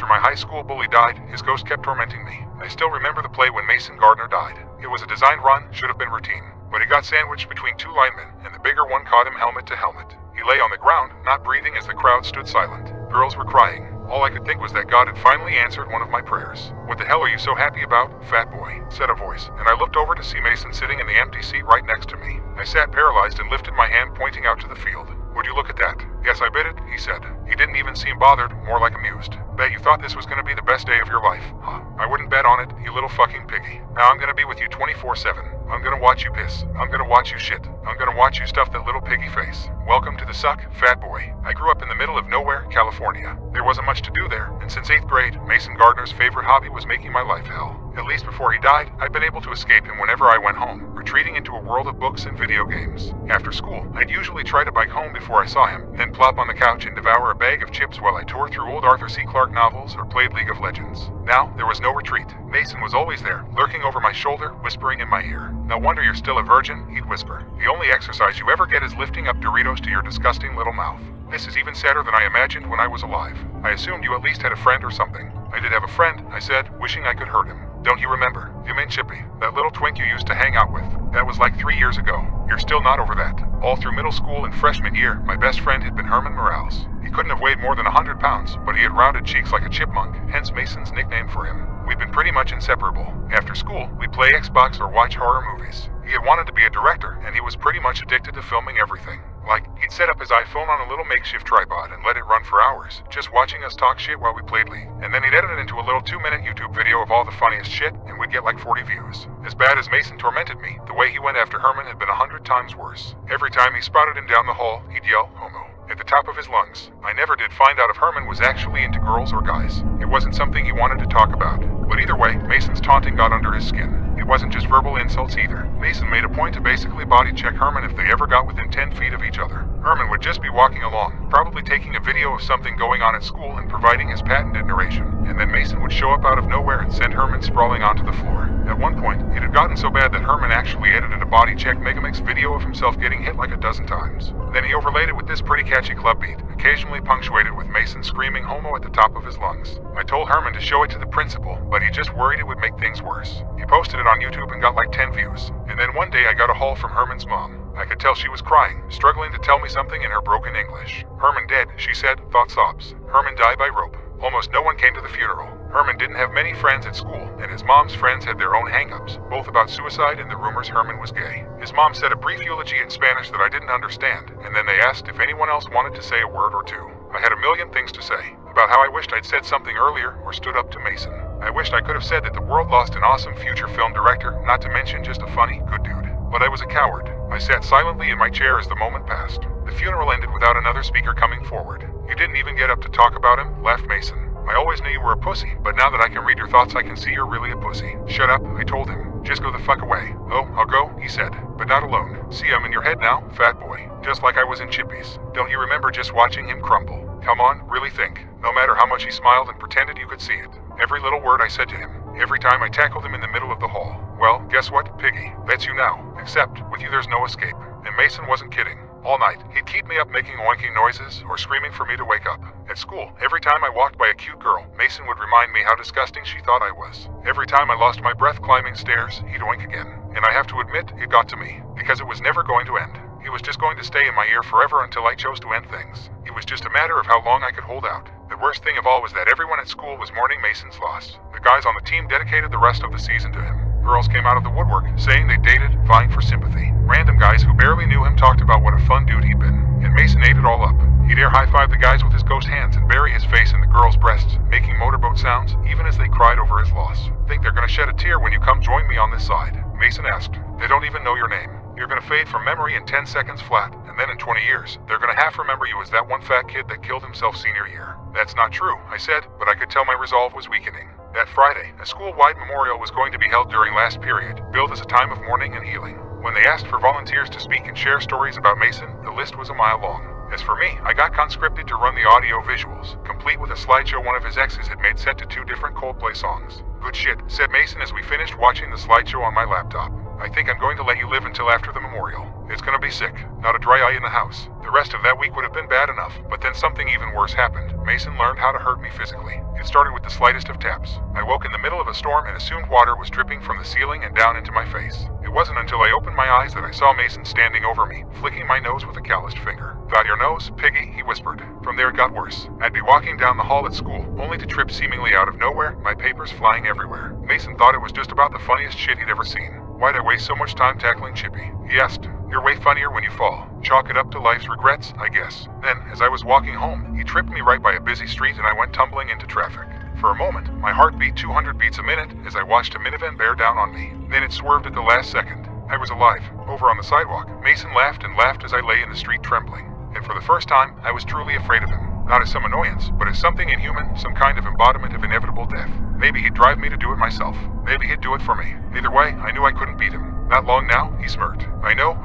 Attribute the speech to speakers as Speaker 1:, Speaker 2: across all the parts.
Speaker 1: After my high school bully died, his ghost kept tormenting me. I still remember the play when Mason Gardner died. It was a designed run, should have been routine. But he got sandwiched between two linemen, and the bigger one caught him helmet to helmet. He lay on the ground, not breathing as the crowd stood silent. Girls were crying. All I could think was that God had finally answered one of my prayers. "What the hell are you so happy about, fat boy?" said a voice, and I looked over to see Mason sitting in the empty seat right next to me. I sat paralyzed and lifted my hand pointing out to the field. "Would you look at that?" "Yes, I bid it," he said. He didn't even seem bothered, more like amused. "Bet you thought this was gonna be the best day of your life, huh? I wouldn't bet on it, you little fucking piggy. Now I'm gonna be with you 24/7. I'm gonna watch you piss. I'm gonna watch you shit. I'm gonna watch you stuff that little piggy face. Welcome to the suck, fat boy." I grew up in the middle of nowhere, California. There wasn't much to do there, and since 8th grade, Mason Gardner's favorite hobby was making my life hell. At least before he died, I'd been able to escape him whenever I went home, retreating into a world of books and video games. After school, I'd usually try to bike home before I saw him, then plop on the couch and devour a bag of chips while I tore through old Arthur C. Clarke novels or played League of Legends. Now, there was no retreat. Mason was always there, lurking over my shoulder, whispering in my ear. "No wonder you're still a virgin," he'd whisper. "The only exercise you ever get is lifting up Doritos to your disgusting little mouth. This is even sadder than I imagined when I was alive. I assumed you at least had a friend or something." "I did have a friend," I said, wishing I could hurt him. "Don't you remember? You mean Chippy, that little twink you used to hang out with. That was like 3 years ago. You're still not over that." All through middle school and freshman year, my best friend had been Herman Morales. He couldn't have weighed more than 100 pounds, but he had rounded cheeks like a chipmunk, hence Mason's nickname for him. We'd been pretty much inseparable. After school, we'd play Xbox or watch horror movies. He had wanted to be a director, and he was pretty much addicted to filming everything. Like, he'd set up his iPhone on a little makeshift tripod and let it run for hours, just watching us talk shit while we played League. And then he'd edit it into a little 2-minute YouTube video of all the funniest shit, and we'd get like 40 views. As bad as Mason tormented me, the way he went after Herman had been 100 times worse. Every time he spotted him down the hall, he'd yell, "Homo," at the top of his lungs. I never did find out if Herman was actually into girls or guys. It wasn't something he wanted to talk about. But either way, Mason's taunting got under his skin. It wasn't just verbal insults either. Mason made a point to basically body check Herman if they ever got within 10 feet of each other. Herman would just be walking along, probably taking a video of something going on at school and providing his patented narration. And then Mason would show up out of nowhere and send Herman sprawling onto the floor. At one point, it had gotten so bad that Herman actually edited a body check Megamix video of himself getting hit like a dozen times. Then he overlaid it with this pretty catchy club beat, occasionally punctuated with Mason screaming "homo" at the top of his lungs. I told Herman to show it to the principal, but he just worried it would make things worse. He posted it on YouTube and got like 10 views. And then one day I got a haul from Herman's mom. I could tell she was crying, struggling to tell me something in her broken English. "Herman dead," she said, thought sobs. "Herman died by rope." Almost no one came to the funeral. Herman didn't have many friends at school, and his mom's friends had their own hang-ups, both about suicide and the rumors Herman was gay. His mom said a brief eulogy in Spanish that I didn't understand, and then they asked if anyone else wanted to say a word or two. I had a million things to say, about how I wished I'd said something earlier or stood up to Mason. I wished I could have said that the world lost an awesome future film director, not to mention just a funny, good dude. But I was a coward. I sat silently in my chair as the moment passed. The funeral ended without another speaker coming forward. "You didn't even get up to talk about him," laughed Mason. "I always knew you were a pussy, but now that I can read your thoughts I can see you're really a pussy." "Shut up," I told him. "Just go the fuck away." "Oh, I'll go," he said, "but not alone. See, I'm in your head now, fat boy. Just like I was in Chippy's. Don't you remember just watching him crumble? Come on, really think." No matter how much he smiled and pretended you could see it. Every little word I said to him. Every time I tackled him in the middle of the hall. "Well, guess what, piggy? That's you now. Except, with you there's no escape." And Mason wasn't kidding. All night, he'd keep me up making oinking noises or screaming for me to wake up. At school, every time I walked by a cute girl, Mason would remind me how disgusting she thought I was. Every time I lost my breath climbing stairs, he'd oink again. And I have to admit, it got to me. Because it was never going to end. He was just going to stay in my ear forever until I chose to end things. It was just a matter of how long I could hold out. The worst thing of all was that everyone at school was mourning Mason's loss. The guys on the team dedicated the rest of the season to him. Girls came out of the woodwork, saying they dated, vying for sympathy. Random guys who barely knew him talked about what a fun dude he'd been. And Mason ate it all up. He'd air high-five the guys with his ghost hands and bury his face in the girls' breasts, making motorboat sounds, even as they cried over his loss. "Think they're gonna shed a tear when you come join me on this side?" Mason asked. "They don't even know your name. You're gonna fade from memory in 10 seconds flat, and then in 20 years, they're gonna half remember you as that one fat kid that killed himself senior year." "That's not true," I said, but I could tell my resolve was weakening. That Friday, a school-wide memorial was going to be held during last period, billed as a time of mourning and healing. When they asked for volunteers to speak and share stories about Mason, the list was a mile long. As for me, I got conscripted to run the audio visuals, complete with a slideshow one of his exes had made set to 2 different Coldplay songs. "Good shit," said Mason as we finished watching the slideshow on my laptop. I think I'm going to let you live until after the memorial. It's gonna be sick. Not a dry eye in the house. The rest of that week would have been bad enough, but then something even worse happened. Mason learned how to hurt me physically. It started with the slightest of taps. I woke in the middle of a storm and assumed water was dripping from the ceiling and down into my face. It wasn't until I opened my eyes that I saw Mason standing over me, flicking my nose with a calloused finger. "Got your nose, piggy?" he whispered. From there it got worse. I'd be walking down the hall at school, only to trip seemingly out of nowhere, my papers flying everywhere. Mason thought it was just about the funniest shit he'd ever seen. Why'd I waste so much time tackling Chippy? He asked. "You're way funnier when you fall. Chalk it up to life's regrets, I guess." Then, as I was walking home, he tripped me right by a busy street and I went tumbling into traffic. For a moment, my heart beat 200 beats a minute as I watched a minivan bear down on me. Then it swerved at the last second. I was alive. Over on the sidewalk, Mason laughed and laughed as I lay in the street trembling. And for the first time, I was truly afraid of him. Not as some annoyance, but as something inhuman, some kind of embodiment of inevitable death. Maybe he'd drive me to do it myself. Maybe he'd do it for me. Either way, I knew I couldn't beat him. "Not long now," he smirked. I know.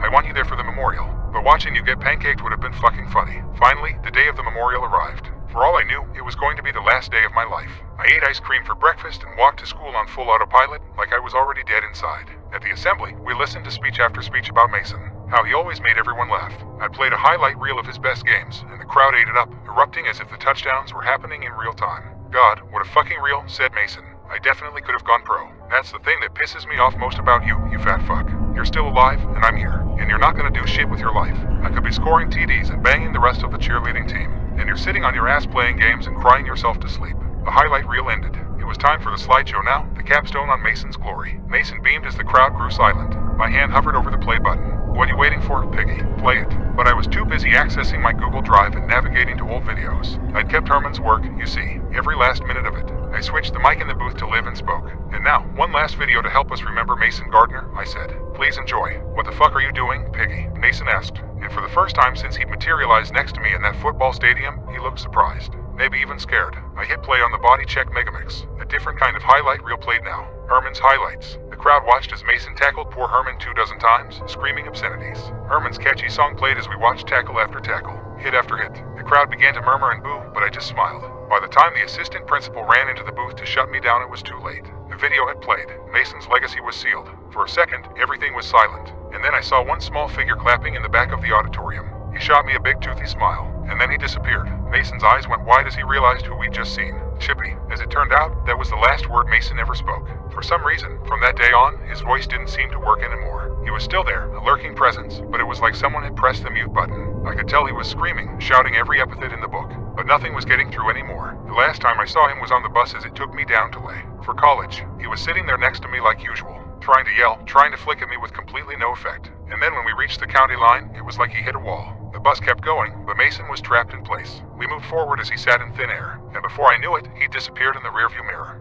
Speaker 1: I want you there for the memorial. But watching you get pancaked would have been fucking funny." Finally, the day of the memorial arrived. For all I knew, it was going to be the last day of my life. I ate ice cream for breakfast and walked to school on full autopilot, like I was already dead inside. At the assembly, we listened to speech after speech about Mason. How he always made everyone laugh. I played a highlight reel of his best games, and the crowd ate it up, erupting as if the touchdowns were happening in real time. "God, what a fucking reel," said Mason. "I definitely could have gone pro. That's the thing that pisses me off most about you, you fat fuck. You're still alive, and I'm here. And you're not gonna do shit with your life. I could be scoring TDs and banging the rest of the cheerleading team. And you're sitting on your ass playing games and crying yourself to sleep." The highlight reel ended. It was time for the slideshow now, the capstone on Mason's glory. Mason beamed as the crowd grew silent. My hand hovered over the play button. "What are you waiting for, piggy? Play it." But I was too busy accessing my Google Drive and navigating to old videos. I'd kept Herman's work, you see, every last minute of it. I switched the mic in the booth to live and spoke. "And now, one last video to help us remember Mason Gardner," I said. "Please enjoy." "What the fuck are you doing, piggy?" Mason asked. And for the first time since he'd materialized next to me in that football stadium, he looked surprised. Maybe even scared. I hit play on the Body Check Megamix. A different kind of highlight reel played now. Herman's highlights. The crowd watched as Mason tackled poor Herman 24 times, screaming obscenities. Herman's catchy song played as we watched tackle after tackle, hit after hit. The crowd began to murmur and boo, but I just smiled. By the time the assistant principal ran into the booth to shut me down, it was too late. The video had played. Mason's legacy was sealed. For a second, everything was silent. And then I saw one small figure clapping in the back of the auditorium. He shot me a big toothy smile, and then he disappeared. Mason's eyes went wide as he realized who we'd just seen. Chippy. As it turned out, that was the last word Mason ever spoke. For some reason, from that day on, his voice didn't seem to work anymore. He was still there, a lurking presence, but it was like someone had pressed the mute button. I could tell he was screaming, shouting every epithet in the book, but nothing was getting through anymore. The last time I saw him was on the bus as it took me down to Lay for college. He was sitting there next to me like usual, trying to yell, trying to flick at me with completely no effect. And then when we reached the county line, it was like he hit a wall. The bus kept going, but Mason was trapped in place. We moved forward as he sat in thin air, and before I knew it, he disappeared in the rearview mirror.